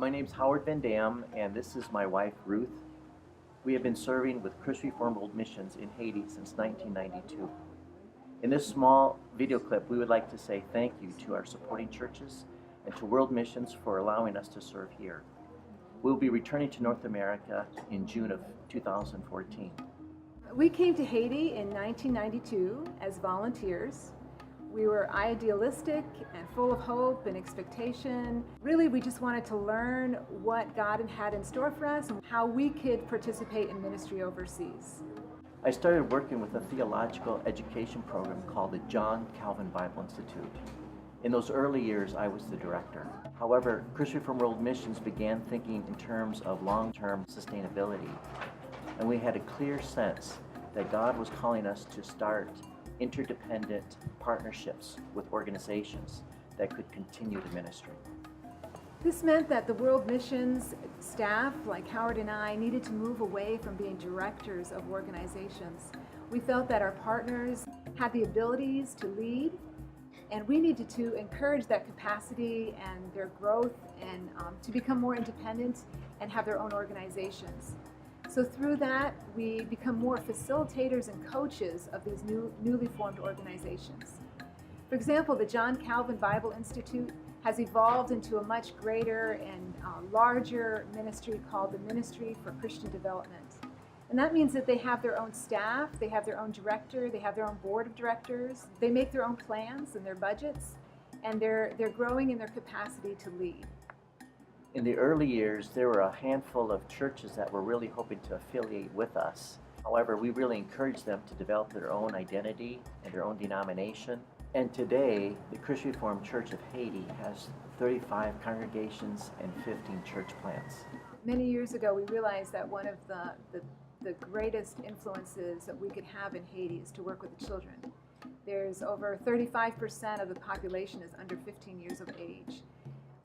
My name's Howard Van Dam, and this is my wife, Ruth. We have been serving with Crus Reformed World Missions in Haiti since 1992. In this small video clip, we would like to say thank you to our supporting churches and to World Missions for allowing us to serve here. We'll be returning to North America in June of 2014. We came to Haiti in 1992 as volunteers. We were idealistic and full of hope and expectation. Really, we just wanted to learn what God had in store for us and how we could participate in ministry overseas. I started working with a theological education program called the John Calvin Bible Institute. In those early years, I was the director. However, Crus Reformed World Missions began thinking in terms of long-term sustainability, and we had a clear sense that God was calling us to start interdependent partnerships with organizations that could continue the ministry. This meant that the World Missions staff, like Howard and I, needed to move away from being directors of organizations. We felt that our partners had the abilities to lead, and we needed to encourage that capacity and their growth and to become more independent and have their own organizations. So through that, we become more facilitators and coaches of these newly formed organizations. For example, the John Calvin Bible Institute has evolved into a much greater and larger ministry called the Ministry for Christian Development. And that means that they have their own staff, they have their own director, they have their own board of directors, they make their own plans and their budgets, and they're growing in their capacity to lead. In the early years, there were a handful of churches that were really hoping to affiliate with us. However, we really encouraged them to develop their own identity and their own denomination. And today, the Crus Reformed Church of Haiti has 35 congregations and 15 church plants. Many years ago, we realized that one of the greatest influences that we could have in Haiti is to work with the children. There's over 35% of the population is under 15 years of age.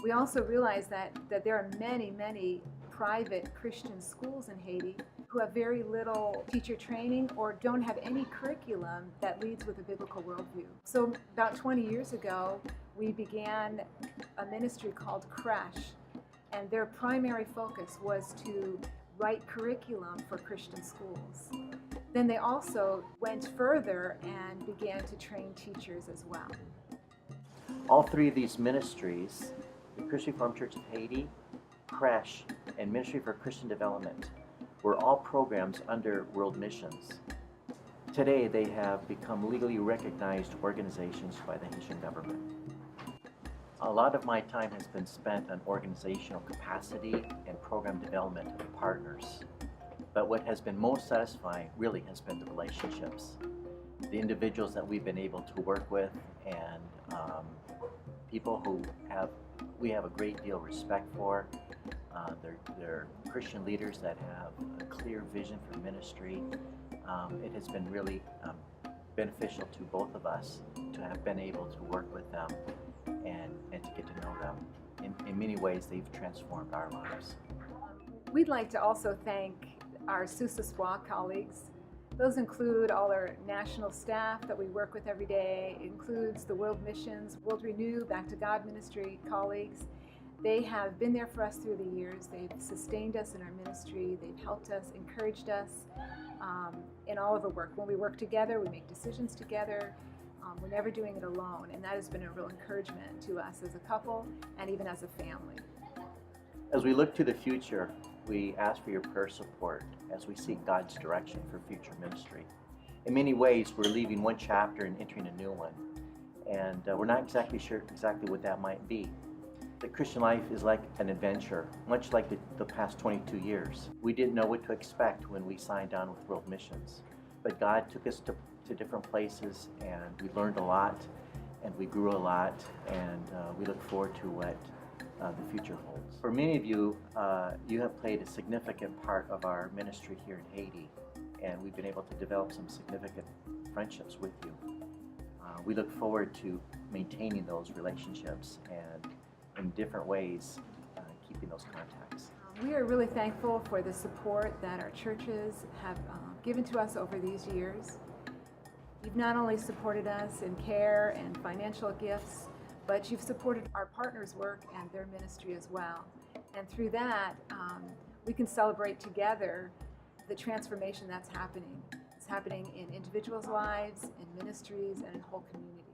We also realize that there are many private Christian schools in Haiti who have very little teacher training or don't have any curriculum that leads with a biblical worldview. So about 20 years ago, we began a ministry called Crus, and their primary focus was to write curriculum for Christian schools. Then they also went further and began to train teachers as well. All three of these ministries, the Crus Reformed Church of Haiti, Crus, and Ministry for Christian Development, were all programs under World Missions. Today, they have become legally recognized organizations by the Haitian government. A lot of my time has been spent on organizational capacity and program development of partners. But what has been most satisfying really has been the relationships. The individuals that we've been able to work with, and people who we have a great deal of respect for. They're Christian leaders that have a clear vision for ministry. It has been really beneficial to both of us to have been able to work with them and to get to know them. In many ways, they've transformed our lives. We'd like to also thank our sous-espoir colleagues. Those include all our national staff that we work with every day. It includes the World Missions, World Renew, Back to God Ministry colleagues. They have been there for us through the years. They've sustained us in our ministry. They've helped us, encouraged us in all of our work. When we work together, we make decisions together. We're never doing it alone, and that has been a real encouragement to us as a couple and even as a family. As we look to the future, we ask for your prayer support as we seek God's direction for future ministry. In many ways, we're leaving one chapter and entering a new one, and we're not exactly sure what that might be. The Christian life is like an adventure, much like the past 22 years. We didn't know what to expect when we signed on with World Missions, but God took us to different places, and we learned a lot, and we grew a lot, and we look forward to what the future holds. For many of you, you have played a significant part of our ministry here in Haiti, and we've been able to develop some significant friendships with you. We look forward to maintaining those relationships and in different ways keeping those contacts. We are really thankful for the support that our churches have given to us over these years. You've not only supported us in care and financial gifts, but you've supported our partners' work and their ministry as well. And through that, we can celebrate together the transformation that's happening. It's happening in individuals' lives, in ministries, and in whole communities.